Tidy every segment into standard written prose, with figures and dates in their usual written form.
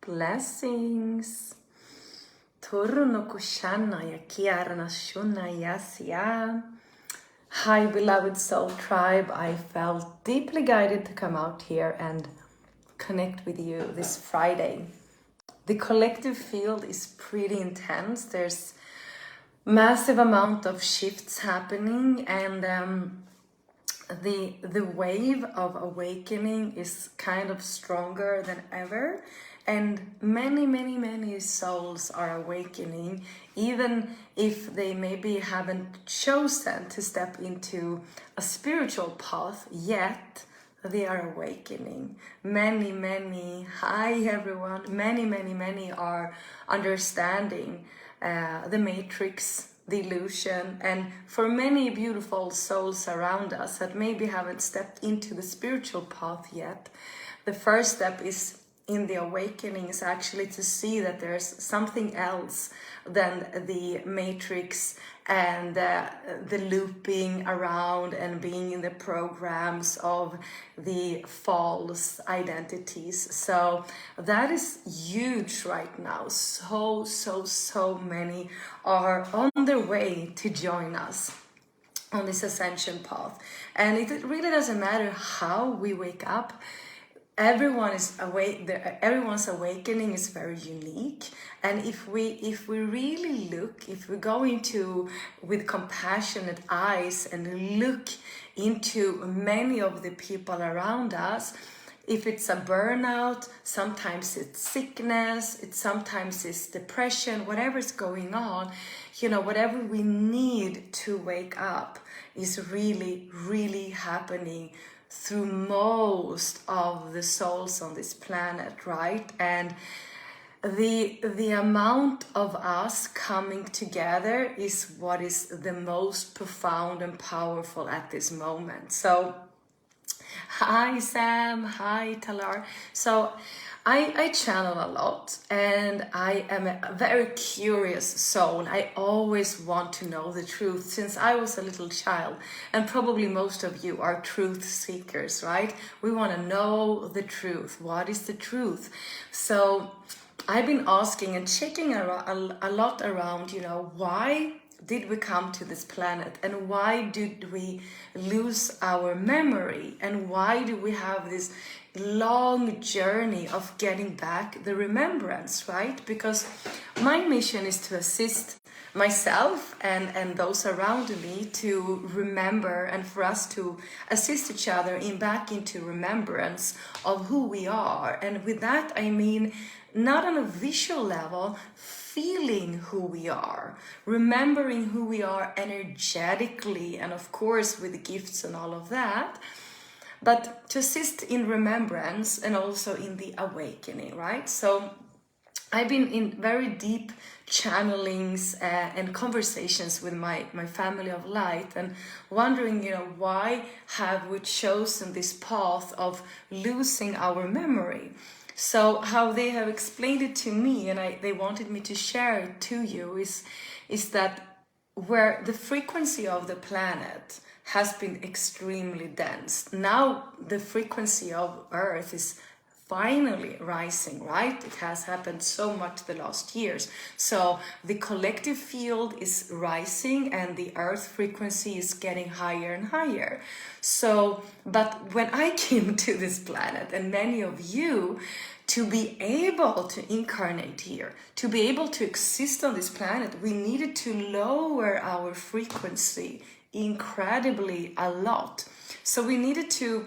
Blessings. Turno kushana ya kiarna shuna yasya. Hi, beloved soul tribe. I felt deeply guided to come out here and connect with you this Friday. The collective field is pretty intense. There's massive amount of shifts happening, and the wave of awakening is kind of stronger than ever, and many souls are awakening, even if they maybe haven't chosen to step into a spiritual path yet. They are awakening. Many, hi everyone, many are understanding the matrix, the illusion, and for many beautiful souls around us that maybe haven't stepped into the spiritual path yet, the first step is in the awakening is actually to see that there's something else than the matrix and the looping around and being in the programs of the false identities. So that is huge right now. So many are on their way to join us on this ascension path. And it really doesn't matter how we wake up. Everyone is awake. Everyone's awakening is very unique, and if we really look, if we go into with compassionate eyes and look into many of the people around us, if it's a burnout, sometimes it's sickness, sometimes it's depression, whatever's going on, whatever we need to wake up is really happening through most of the souls on this planet, right? And the amount of us coming together is what is the most profound and powerful at this moment. So hi Sam, hi Talar. So I channel a lot, and I am a very curious soul. I always want to know the truth since I was a little child, and probably most of you are truth seekers, right? We want to know the truth. What is the truth? So I've been asking and checking a lot around, why did we come to this planet, and why did we lose our memory, and why do we have this long journey of getting back the remembrance, right? Because my mission is to assist myself and those around me to remember, and for us to assist each other in back into remembrance of who we are. And with that I mean not on a visual level, feeling who we are, remembering who we are energetically, and of course with the gifts and all of that, but to assist in remembrance and also in the awakening, right? So I've been in very deep channelings and conversations with my family of light, and wondering, why have we chosen this path of losing our memory? So how they have explained it to me, and they wanted me to share it to you, is that where the frequency of the planet has been extremely dense, now the frequency of Earth is finally rising, right? It has happened so much the last years. So the collective field is rising and the Earth frequency is getting higher and higher. So, but when I came to this planet, and many of you, to be able to incarnate here, to be able to exist on this planet, we needed to lower our frequency incredibly a lot. So we needed to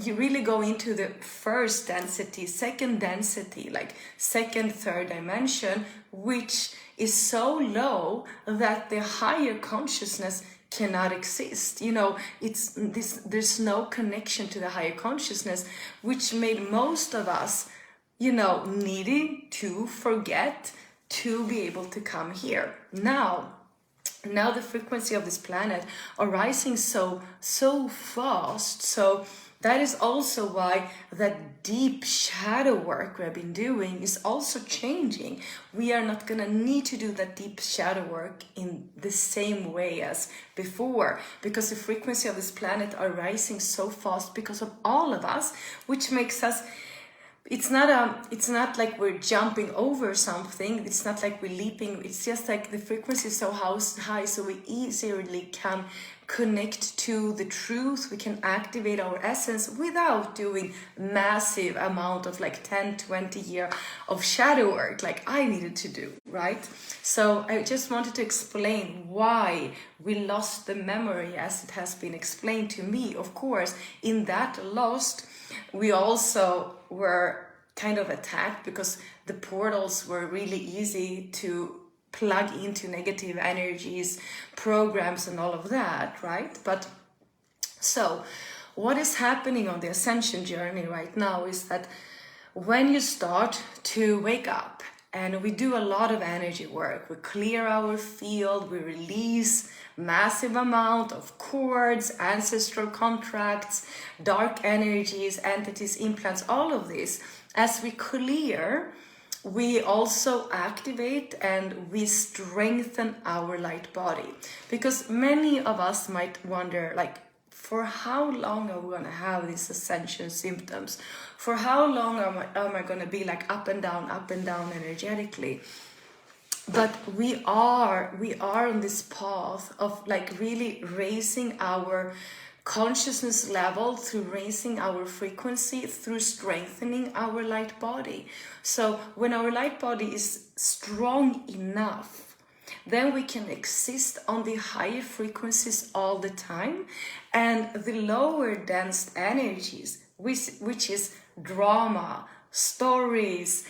you really go into the first density, second density, like second, third dimension, which is so low that the higher consciousness cannot exist. It's this, there's no connection to the higher consciousness, which made most of us, needing to forget to be able to come here. Now the frequency of this planet are rising so fast. So that is also why that deep shadow work we've been doing is also changing. We are not going to need to do that deep shadow work in the same way as before, because the frequency of this planet are rising so fast because of all of us, which makes us it's not like we're jumping over something. It's not like we're leaping. It's just like the frequency is so high, so we easily can connect to the truth. We can activate our essence without doing massive amount of like 10-20 year of shadow work like I needed to do, right? So I just wanted to explain why we lost the memory as it has been explained to me. Of course, in that lost, we also were kind of attacked because the portals were really easy to plug into negative energies, programs, and all of that, right? But so what is happening on the ascension journey right now is that when you start to wake up, and we do a lot of energy work, we clear our field, we release massive amount of cords, ancestral contracts, dark energies, entities, implants, all of this. As we clear, we also activate and we strengthen our light body. Because many of us might wonder, like, for how long are we going to have these ascension symptoms? For how long am I going to be like up and down energetically? But we are on this path of like really raising our consciousness level, through raising our frequency, through strengthening our light body. So when our light body is strong enough, then we can exist on the higher frequencies all the time, and the lower dense energies, which is drama, stories,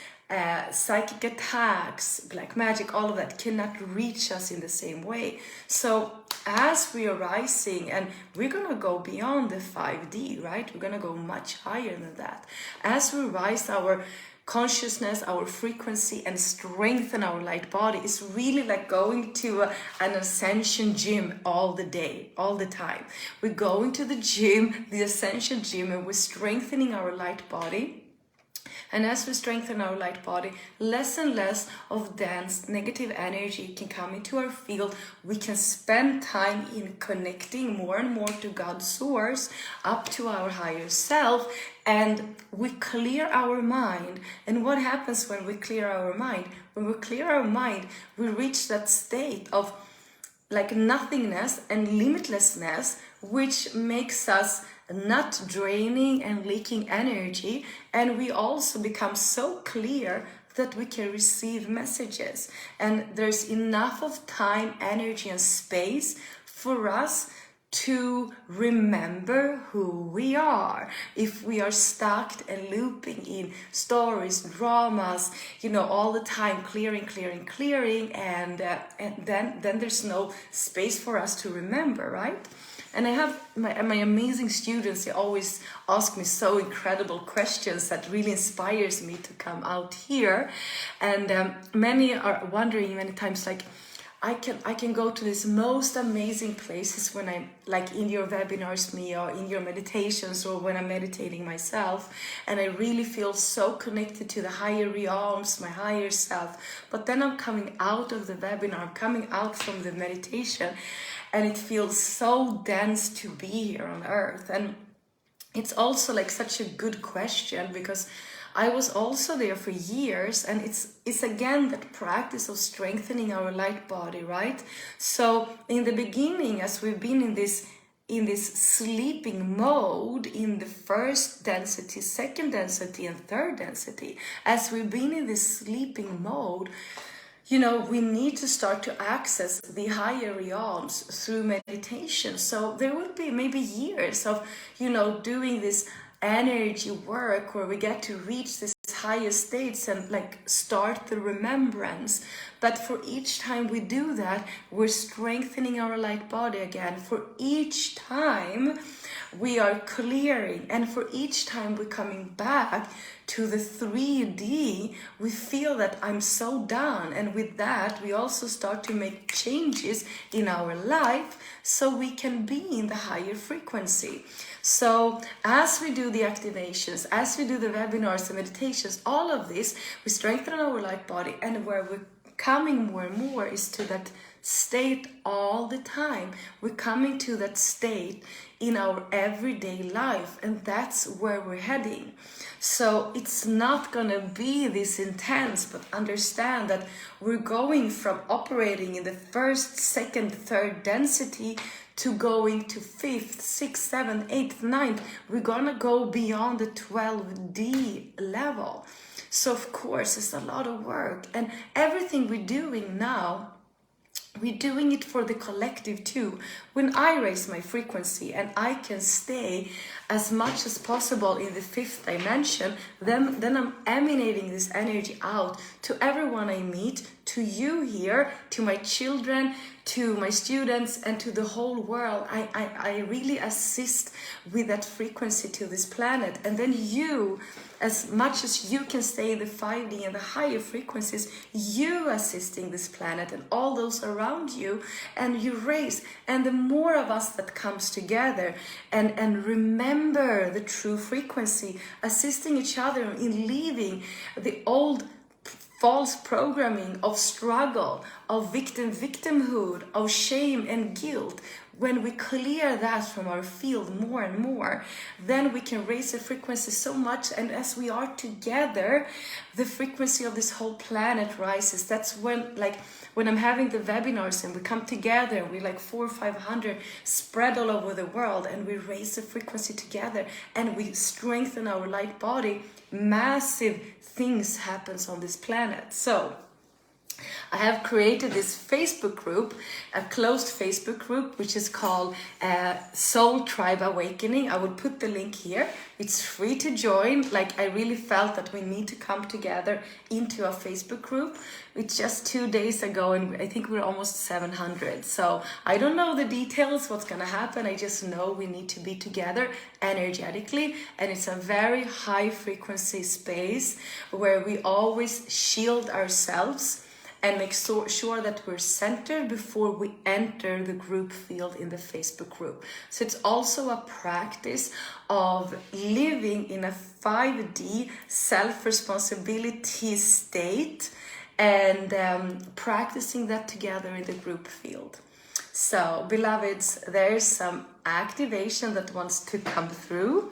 psychic attacks, black magic, all of that cannot reach us in the same way. So as we are rising, and we're gonna go beyond the 5D, right? We're gonna go much higher than that. As we rise our consciousness, our frequency, and strengthen our light body, is really like going to an ascension gym all the day, all the time. We're going to the gym, the ascension gym, and we're strengthening our light body. And as we strengthen our light body, less and less of dense negative energy can come into our field. We can spend time in connecting more and more to God's source, up to our higher self, and we clear our mind. And what happens when we clear our mind? When we clear our mind, we reach that state of like nothingness and limitlessness, which makes us not draining and leaking energy, and we also become so clear that we can receive messages, and there's enough of time, energy, and space for us to remember who we are. If we are stuck and looping in stories, dramas, all the time, clearing, and then there's no space for us to remember, right? And I have my amazing students, they always ask me so incredible questions that really inspires me to come out here. And many are wondering many times, like, I can go to these most amazing places when I'm like in your webinars, Mia, or in your meditations, or when I'm meditating myself, and I really feel so connected to the higher realms, my higher self. But then I'm coming out of the webinar, I'm coming out from the meditation, and it feels so dense to be here on earth. And it's also like such a good question, because I was also there for years, and it's again that practice of strengthening our light body, right? So in the beginning, as we've been in this sleeping mode, in the first density, second density, and third density, as we've been in this sleeping mode, we need to start to access the higher realms through meditation. So there will be maybe years of, doing this energy work where we get to reach this higher states and like start the remembrance. But for each time we do that, we're strengthening our light body again. For each time we are clearing, and for each time we're coming back to the 3D, we feel that I'm so done. And with that, we also start to make changes in our life so we can be in the higher frequency. So as we do the activations, as we do the webinars, the meditations, all of this, we strengthen our light body, and where we're coming more and more is to that state all the time. We're coming to that state in our everyday life, and that's where we're heading. So it's not gonna be this intense, but understand that we're going from operating in the first, second, third density to going to fifth, sixth, seventh, eighth, ninth. We're gonna go beyond the 12D level. So of course it's a lot of work, and everything we're doing now, we're doing it for the collective too. When I raise my frequency and I can stay as much as possible in the fifth dimension, then I'm emanating this energy out to everyone I meet, to you here, to my children, to my students, and to the whole world. I really assist with that frequency to this planet. And then you, as much as you can stay in the 5D and the higher frequencies, you assisting this planet and all those around you, and you raise. And the more of us that comes together and remember the true frequency, assisting each other in leaving the old false programming of struggle, of victimhood, of shame and guilt. When we clear that from our field more and more, then we can raise the frequency so much. And as we are together, the frequency of this whole planet rises. That's when I'm having the webinars and we come together, we like 400 or 500 spread all over the world, and we raise the frequency together and we strengthen our light body. Massive things happens on this planet. So I have created this Facebook group, a closed Facebook group, which is called Soul Tribe Awakening. I will put the link here. It's free to join. Like, I really felt that we need to come together into a Facebook group. It's just 2 days ago, and I think we're almost 700. So I don't know the details, what's gonna happen. I just know we need to be together energetically, and it's a very high frequency space where we always shield ourselves and make sure that we're centered before we enter the group field in the Facebook group. So it's also a practice of living in a 5D self-responsibility state and practicing that together in the group field. So, beloveds, there's some activation that wants to come through.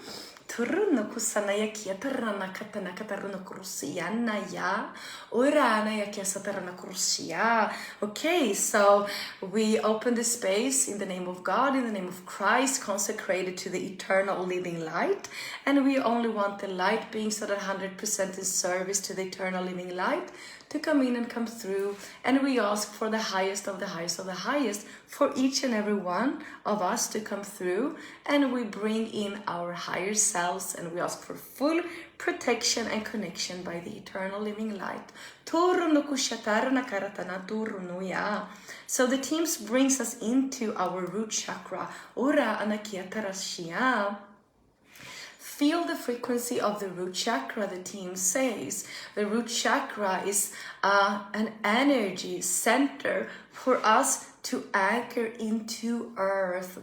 Okay, so we open the space in the name of God, in the name of Christ, consecrated to the eternal living light, and we only want the light beings that are 100% in service to the eternal living light to come in and come through, and we ask for the highest of the highest of the highest for each and every one of us to come through, and we bring in our higher selves, and we ask for full protection and connection by the eternal living light. So the teams brings us into our root chakra. Feel the frequency of the root chakra, the team says. The root chakra is an energy center for us to anchor into earth.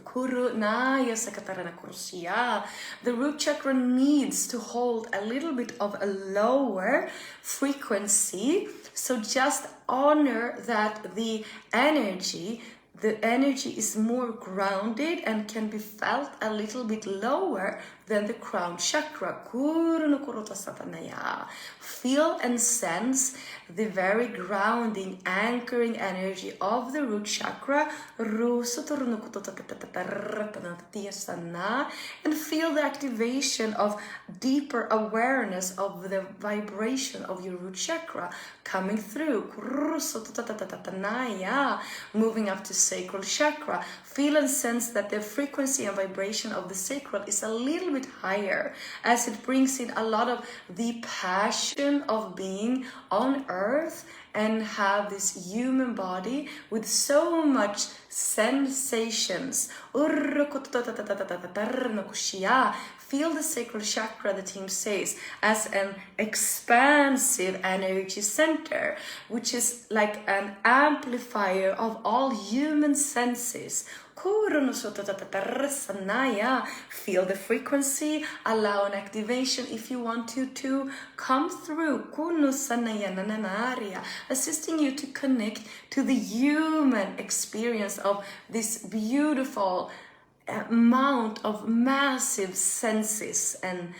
The root chakra needs to hold a little bit of a lower frequency. So just honor that the energy is more grounded and can be felt a little bit lower than the crown chakra. Feel and sense the very grounding, anchoring energy of the root chakra. And feel the activation of deeper awareness of the vibration of your root chakra coming through. Moving up to sacral chakra. Feel and sense that the frequency and vibration of the sacral is a little bit higher, as it brings in a lot of the passion of being on earth and have this human body with so much sensations. Feel the sacral chakra, the team says, as an expansive energy center, which is like an amplifier of all human senses. Feel the frequency, allow an activation if you want to come through, assisting you to connect to the human experience of this beautiful amount of massive senses and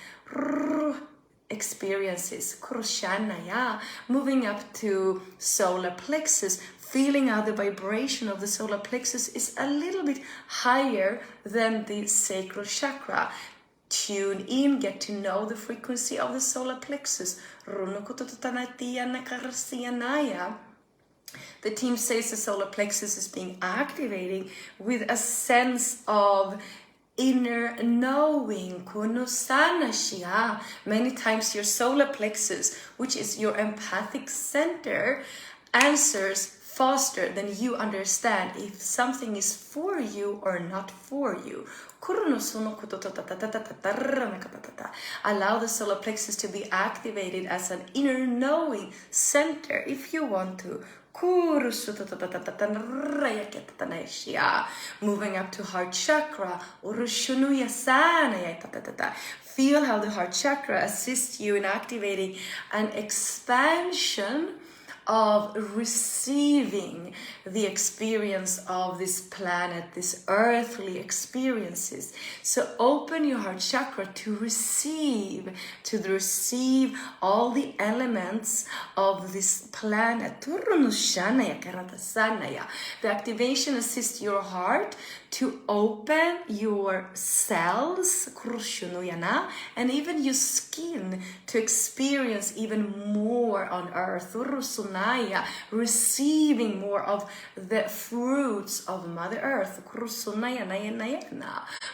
experiences. Kurushanaya, moving up to solar plexus, feeling how the vibration of the solar plexus is a little bit higher than the sacral chakra. Tune in, get to know the frequency of the solar plexus. The team says the solar plexus is being activated with a sense of inner knowing. Many times your solar plexus, which is your empathic center, answers faster than you understand if something is for you or not for you. Allow the solar plexus to be activated as an inner knowing center if you want to. Moving up to heart chakra. Feel how the heart chakra assists you in activating an expansion of receiving the experience of this planet, these earthly experiences. So open your heart chakra to receive all the elements of this planet. The activation assists your heart to open your cells and even your skin to experience even more on earth, receiving more of the fruits of Mother Earth.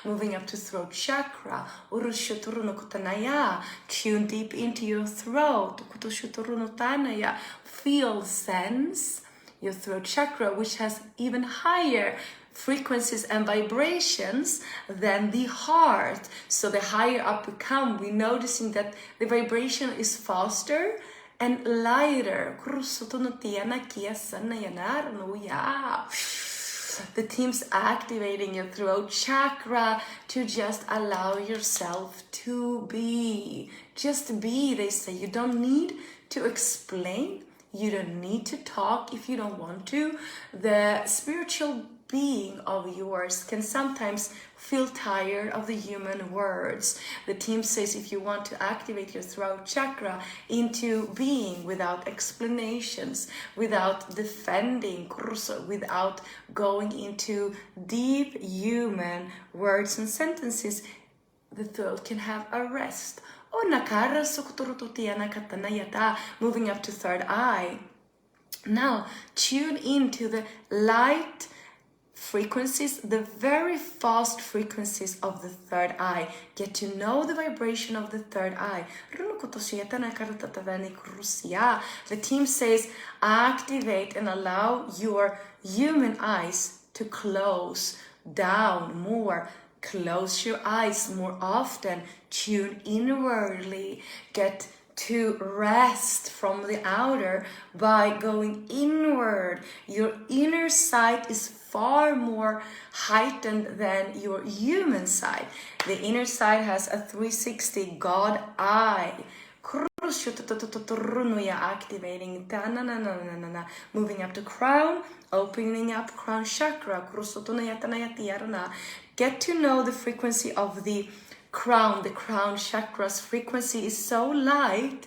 Moving up to throat chakra, tune deep into your throat. Feel, sense your throat chakra, which has even higher frequencies and vibrations than the heart. So the higher up we come, we're noticing that the vibration is faster and lighter. The team's activating your throat chakra to just allow yourself to be. Just be, they say. You don't need to explain. You don't need to talk if you don't want to. The spiritual being of yours can sometimes feel tired of the human words. The team says if you want to activate your throat chakra into being without explanations, without defending, without going into deep human words and sentences, the throat can have a rest. Moving up to third eye. Now tune into the light frequencies, the very fast frequencies of the third eye. Get to know the vibration of the third eye. The team says activate and allow your human eyes to close down more. Close your eyes more often. Tune inwardly. Get to rest from the outer by going inward. Your inner side is far more heightened than your human side. The inner side has a 360 God eye. Activating. Moving up to crown, opening up crown chakra. Get to know the frequency of the crown. The crown chakra's frequency is so light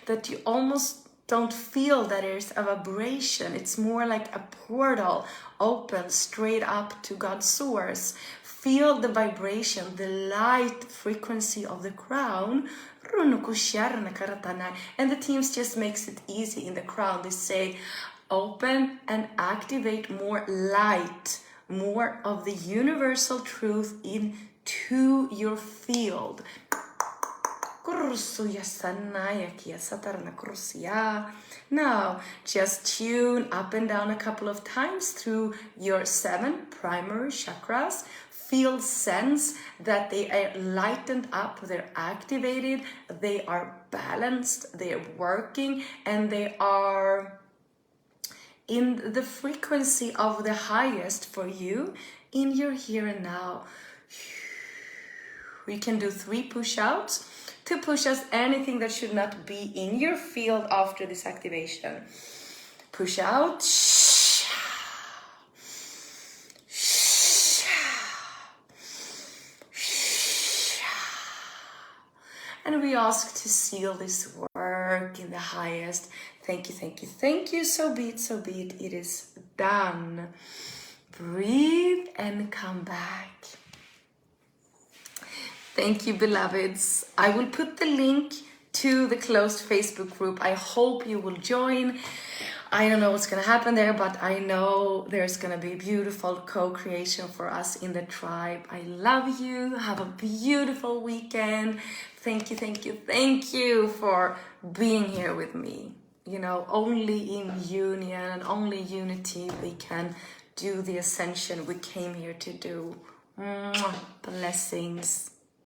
that you almost don't feel that there's a vibration. It's more like a portal open straight up to God's source. Feel the vibration, the light frequency of the crown. And the teams just makes it easy in the crown. They say open and activate more light, more of the universal truth into your field. Now, just tune up and down a couple of times through your 7 primary chakras. Feel, sense that they are lightened up, they're activated, they are balanced, they are working, and they are in the frequency of the highest for you in your here and now. We can do 3 push-outs to push out anything that should not be in your field after this activation. Push out. ask to seal this work in the highest. Thank you, thank you, thank you. So be it, so be it. It is done. Breathe and come back. Thank you, beloveds. I will put the link to the closed Facebook group. I hope you will join. I don't know what's going to happen there, but I know there's going to be beautiful co-creation for us in the tribe. I love you. Have a beautiful weekend. Thank you, thank you, thank you for being here with me. You know, only in union and only unity we can do the ascension we came here to do. Mwah. Blessings.